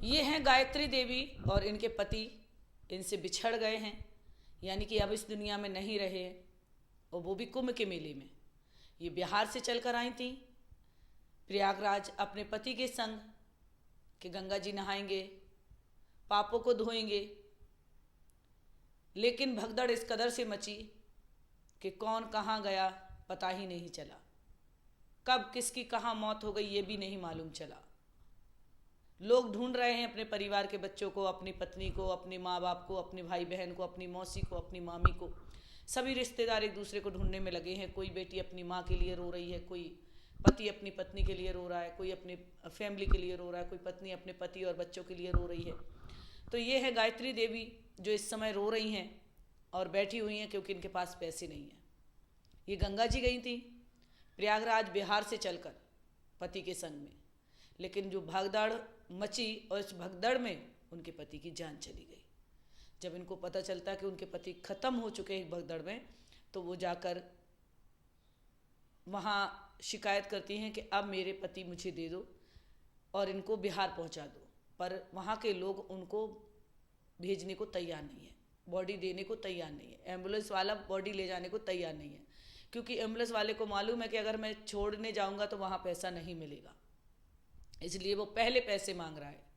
ये हैं गायत्री देवी और इनके पति इनसे बिछड़ गए हैं, यानी कि अब इस दुनिया में नहीं रहे हैं, और वो भी कुंभ के मेले में। ये बिहार से चलकर आई थी प्रयागराज अपने पति के संग कि गंगा जी नहाएंगे, पापों को धोएंगे, लेकिन भगदड़ इस कदर से मची कि कौन कहाँ गया पता ही नहीं चला, कब किसकी कहाँ मौत हो गई ये भी नहीं मालूम चला। लोग ढूंढ रहे हैं अपने परिवार के बच्चों को, अपनी पत्नी को, अपने माँ बाप को, अपने भाई बहन को, अपनी मौसी को, अपनी मामी को। सभी रिश्तेदार एक दूसरे को ढूंढने में लगे हैं। कोई बेटी अपनी माँ के लिए रो रही है, कोई पति अपनी पत्नी के लिए रो रहा है, कोई अपनी फैमिली के लिए रो रहा है, कोई पत्नी अपने पति और बच्चों के लिए रो रही है। तो ये है गायत्री देवी जो इस समय रो रही हैं और बैठी हुई हैं क्योंकि इनके पास पैसे नहीं हैं। ये गंगा जी गई थी प्रयागराज बिहार से चलकर पति के संग में, लेकिन जो भगदड़ मची और इस भगदड़ में उनके पति की जान चली गई। जब इनको पता चलता कि उनके पति खत्म हो चुके हैं भगदड़ में, तो वो जाकर वहाँ शिकायत करती हैं कि अब मेरे पति मुझे दे दो और इनको बिहार पहुँचा दो। पर वहाँ के लोग उनको भेजने को तैयार नहीं है, बॉडी देने को तैयार नहीं है। एम्बुलेंस वाला बॉडी ले जाने को तैयार नहीं है, क्योंकि एम्बुलेंस वाले को मालूम है कि अगर मैं छोड़ने जाऊँगा तो वहाँ पैसा नहीं मिलेगा। इसलिए वो पहले पैसे मांग रहा है।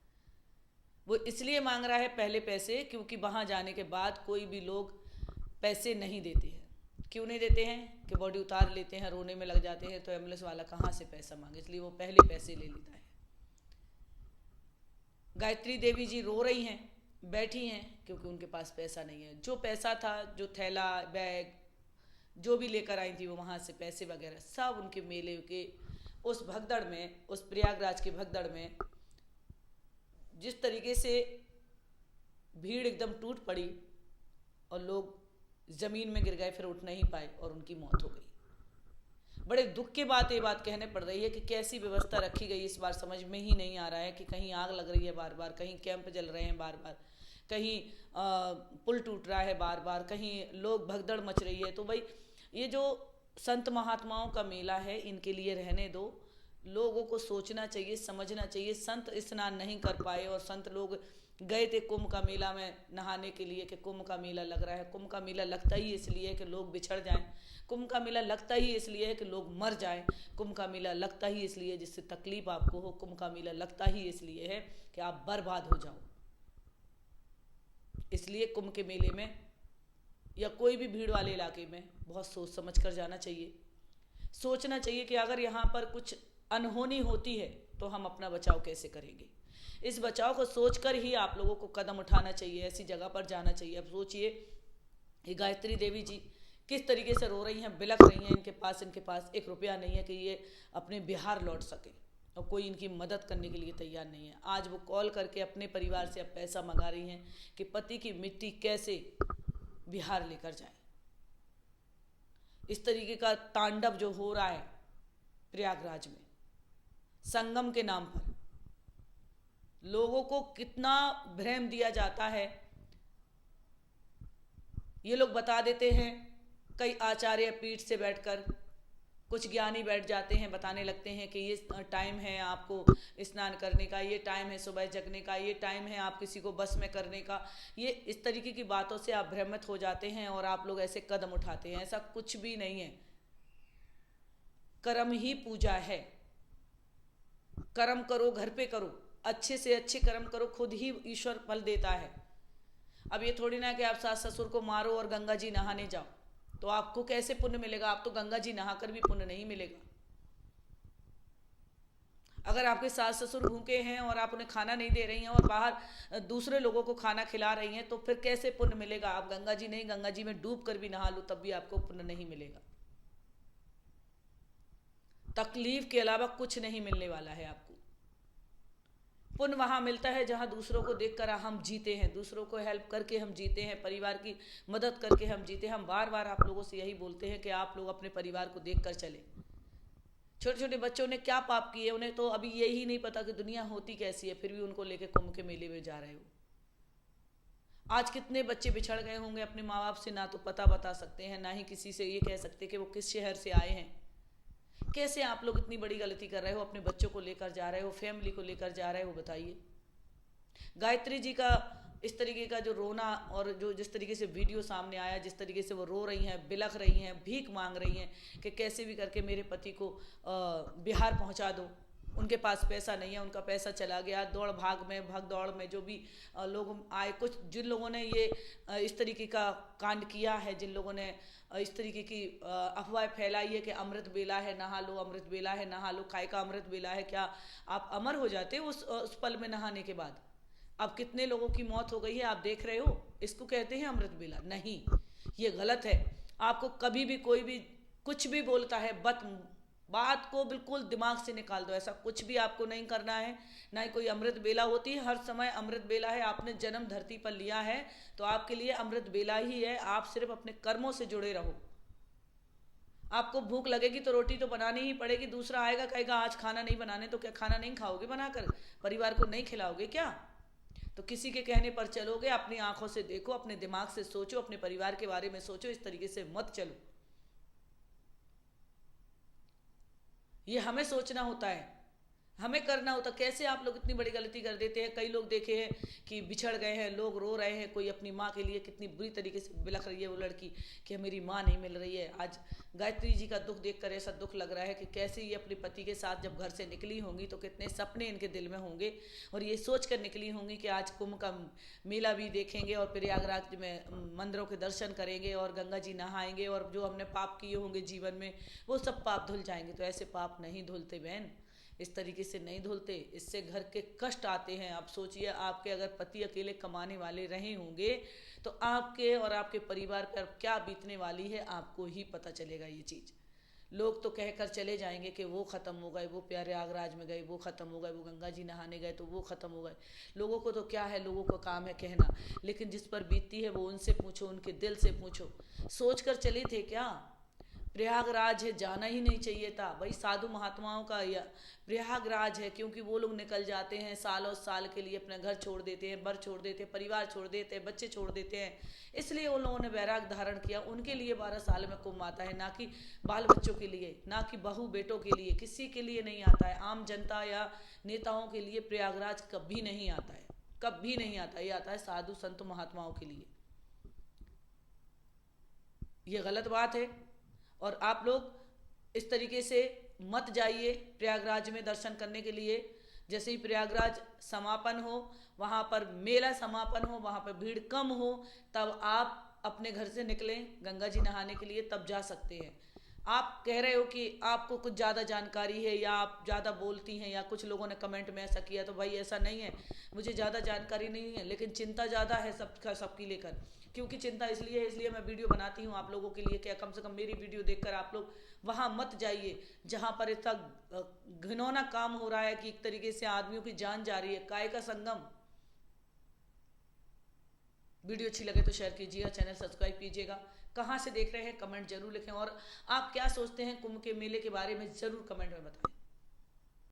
वो इसलिए मांग रहा है पहले पैसे क्योंकि वहाँ जाने के बाद कोई भी लोग पैसे नहीं देते हैं। क्यों नहीं देते हैं? कि बॉडी उतार लेते हैं, रोने में लग जाते हैं, तो एम्बुलेंस वाला कहाँ से पैसा मांगे, इसलिए वो पहले पैसे ले लेता है। गायत्री देवी जी रो रही हैं, बैठी हैं, क्योंकि उनके पास पैसा नहीं है। जो पैसा था, जो थैला बैग जो भी लेकर आई थी, वो वहाँ से पैसे वगैरह सब उनके मेले के उस भगदड़ में, उस प्रयागराज की भगदड़ में जिस तरीके से भीड़ एकदम टूट पड़ी और लोग ज़मीन में गिर गए, फिर उठ नहीं पाए और उनकी मौत हो गई। बड़े दुख के बाद ये बात कहने पड़ रही है कि कैसी व्यवस्था रखी गई इस बार समझ में ही नहीं आ रहा है। कि कहीं आग लग रही है बार बार, कहीं कैंप जल रहे हैं बार बार, कहीं पुल टूट रहा है बार बार, कहीं लोग भगदड़ मच रही है। तो भाई ये जो संत महात्माओं का मेला है, इनके लिए रहने दो। लोगों को सोचना चाहिए, समझना चाहिए। संत स्नान नहीं कर पाए और संत लोग गए थे कुंभ का मेला में नहाने के लिए कि कुंभ का मेला लग रहा है। कुंभ का मेला लगता ही इसलिए है कि लोग बिछड़ जाएं, कुंभ का मेला लगता ही इसलिए है कि लोग मर जाएं, कुंभ का मेला लगता ही इसलिए जिससे तकलीफ आपको हो, कुंभ का मेला लगता ही इसलिए है कि आप बर्बाद हो जाओ। इसलिए कुंभ के मेले में या कोई भी भीड़ वाले इलाके में बहुत सोच समझ कर जाना चाहिए। सोचना चाहिए कि अगर यहाँ पर कुछ अनहोनी होती है तो हम अपना बचाव कैसे करेंगे। इस बचाव को सोचकर ही आप लोगों को कदम उठाना चाहिए, ऐसी जगह पर जाना चाहिए। अब सोचिए ये गायत्री देवी जी किस तरीके से रो रही हैं, बिलख रही हैं। इनके पास एक रुपया नहीं है कि ये अपने बिहार लौट सके, और कोई इनकी मदद करने के लिए तैयार नहीं है। आज वो कॉल करके अपने परिवार से अब पैसा मंगा रही हैं कि पति की मिट्टी कैसे बिहार लेकर जाए। इस तरीके का तांडव जो हो रहा है प्रयागराज में संगम के नाम पर, लोगों को कितना भ्रम दिया जाता है। ये लोग बता देते हैं, कई आचार्य पीठ से बैठकर कुछ ज्ञानी बैठ जाते हैं, बताने लगते हैं कि ये टाइम है आपको स्नान करने का, ये टाइम है सुबह जगने का, ये टाइम है आप किसी को बस में करने का। ये इस तरीके की बातों से आप भ्रमित हो जाते हैं और आप लोग ऐसे कदम उठाते हैं। ऐसा कुछ भी नहीं है। कर्म ही पूजा है। कर्म करो, घर पे करो, अच्छे से अच्छे कर्म करो, खुद ही ईश्वर फल देता है। अब ये थोड़ी ना कि आप सास ससुर को मारो और गंगा जी नहाने जाओ, तो आपको कैसे पुण्य मिलेगा? आप तो गंगा जी नहाकर भी पुण्य नहीं मिलेगा। अगर आपके सास ससुर भूखे हैं और आप उन्हें खाना नहीं दे रही हैं और बाहर दूसरे लोगों को खाना खिला रही हैं, तो फिर कैसे पुण्य मिलेगा? आप गंगा जी नहीं, गंगा जी में डूब कर भी नहा लो तब भी आपको पुण्य नहीं मिलेगा। तकलीफ के अलावा कुछ नहीं मिलने वाला है आपको। पुण्य वहाँ मिलता है जहाँ दूसरों को देखकर हम जीते हैं, दूसरों को हेल्प करके हम जीते हैं, परिवार की मदद करके हम जीते हैं। हम बार बार आप लोगों से यही बोलते हैं कि आप लोग अपने परिवार को देखकर चलें। छोटे छोटे बच्चों ने क्या पाप किए, उन्हें तो अभी यही नहीं पता कि दुनिया होती कैसी है, फिर भी उनको लेके कुंभ के मेले में जा रहे हो। आज कितने बच्चे बिछड़ गए होंगे अपने माँ बाप से, ना तो पता बता सकते हैं, ना ही किसी से ये कह सकते कि वो किस शहर से आए हैं। कैसे आप लोग इतनी बड़ी गलती कर रहे हो? अपने बच्चों को लेकर जा रहे हो, फैमिली को लेकर जा रहे हो, बताइए। गायत्री जी का इस तरीके का जो रोना और जो जिस तरीके से वीडियो सामने आया, जिस तरीके से वो रो रही हैं, बिलख रही हैं, भीख मांग रही हैं कि कैसे भी करके मेरे पति को बिहार पहुंचा दो, उनके पास पैसा नहीं है, उनका पैसा चला गया दौड़ भाग में, भाग दौड़ में जो भी लोग आए, कुछ जिन लोगों ने ये इस तरीके का कांड किया है, जिन लोगों ने इस तरीके की अफवाह फैलाई है कि अमृत बेला है नहा लो, अमृत बेला है नहा लो, काय का अमृत बेला है, क्या आप अमर हो जाते उस पल में नहाने के बाद? अब कितने लोगों की मौत हो गई है आप देख रहे हो, इसको कहते हैं अमृत बेला? नहीं, ये गलत है। आपको कभी भी कोई भी कुछ भी बोलता है, बात को बिल्कुल दिमाग से निकाल दो, ऐसा कुछ भी आपको नहीं करना है, ना ही कोई अमृत बेला होती है। हर समय अमृत बेला है, आपने जन्म धरती पर लिया है तो आपके लिए अमृत बेला ही है। आप सिर्फ अपने कर्मों से जुड़े रहो। आपको भूख लगेगी तो रोटी तो बनानी ही पड़ेगी, दूसरा आएगा कहेगा आज खाना नहीं बनाने, तो क्या खाना नहीं खाओगे बनाकर? परिवार को नहीं खिलाओगे क्या? तो किसी के कहने पर चलोगे? अपनी आंखों से देखो, अपने दिमाग से सोचो, अपने परिवार के बारे में सोचो, इस तरीके से मत चलो। ये हमें सोचना होता है, हमें करना होता। कैसे आप लोग इतनी बड़ी गलती कर देते हैं। कई लोग देखे हैं कि बिछड़ गए हैं, लोग रो रहे हैं, कोई अपनी माँ के लिए कितनी बुरी तरीके से बिलख रही है वो लड़की कि मेरी माँ नहीं मिल रही है। आज गायत्री जी का दुख देखकर ऐसा दुख लग रहा है कि कैसे ये अपने पति के साथ जब घर से निकली होंगी तो कितने सपने इनके दिल में होंगे, और ये सोच कर निकली होंगी कि आज कुंभ का मेला भी देखेंगे और प्रयागराज में मंदिरों के दर्शन करेंगे और गंगा जी नहाएंगे, और जो हमने पाप किए होंगे जीवन में वो सब पाप धुल जाएंगे। तो ऐसे पाप नहीं धुलते बहन, इस तरीके से नहीं धुलते, इससे घर के कष्ट आते हैं। आप सोचिए, आपके अगर पति अकेले कमाने वाले रहे होंगे तो आपके और आपके परिवार पर क्या बीतने वाली है आपको ही पता चलेगा ये चीज़। लोग तो कहकर चले जाएंगे कि वो ख़त्म हो गए, वो प्रयागराज में गए, वो ख़त्म हो गए, वो गंगा जी नहाने गए तो वो ख़त्म हो गए। लोगों को तो क्या है, लोगों का काम है कहना, लेकिन जिस पर बीतती है वो उनसे पूछो, उनके दिल से पूछो। सोच कर चले थे क्या प्रयागराज है, जाना ही नहीं चाहिए था भाई? साधु महात्माओं का या प्रयागराज है, क्योंकि वो लोग निकल जाते हैं सालों साल के लिए, अपने घर छोड़ देते हैं, बर छोड़ देते हैं, परिवार छोड़ देते हैं, बच्चे छोड़ देते हैं, इसलिए उन लोगों ने वैराग धारण किया। उनके लिए 12 साल में कुंभ आता है, ना कि बाल बच्चों के लिए, ना कि बहू बेटों के लिए, किसी के लिए नहीं आता है। आम जनता या नेताओं के लिए प्रयागराज कभी नहीं आता है, कभी नहीं आता। ये आता है साधु संत महात्माओं के लिए। ये गलत बात है, और आप लोग इस तरीके से मत जाइए प्रयागराज में दर्शन करने के लिए। जैसे ही प्रयागराज समापन हो, वहाँ पर मेला समापन हो, वहाँ पर भीड़ कम हो, तब आप अपने घर से निकलें गंगा जी नहाने के लिए, तब जा सकते हैं। आप कह रहे हो कि आपको कुछ ज़्यादा जानकारी है या आप ज़्यादा बोलती हैं, या कुछ लोगों ने कमेंट में ऐसा किया, तो भाई ऐसा नहीं है, मुझे ज़्यादा जानकारी नहीं है, लेकिन चिंता ज़्यादा है सबकी लेकर। क्योंकि चिंता इसलिए है, इसलिए मैं वीडियो बनाती हूँ आप लोगों के लिए, क्या कम से कम मेरी वीडियो देखकर आप लोग वहाँ मत जाइए जहाँ पर इतना घिनौना काम हो रहा है कि एक तरीके से आदमियों की जान जा रही है। काय का संगम। वीडियो अच्छी लगे तो शेयर कीजिएगा, चैनल सब्सक्राइब कीजिएगा। कहाँ से देख रहे हैं कमेंट जरूर लिखें, और आप क्या सोचते हैं कुंभ के मेले के बारे में जरूर कमेंट में बताएं।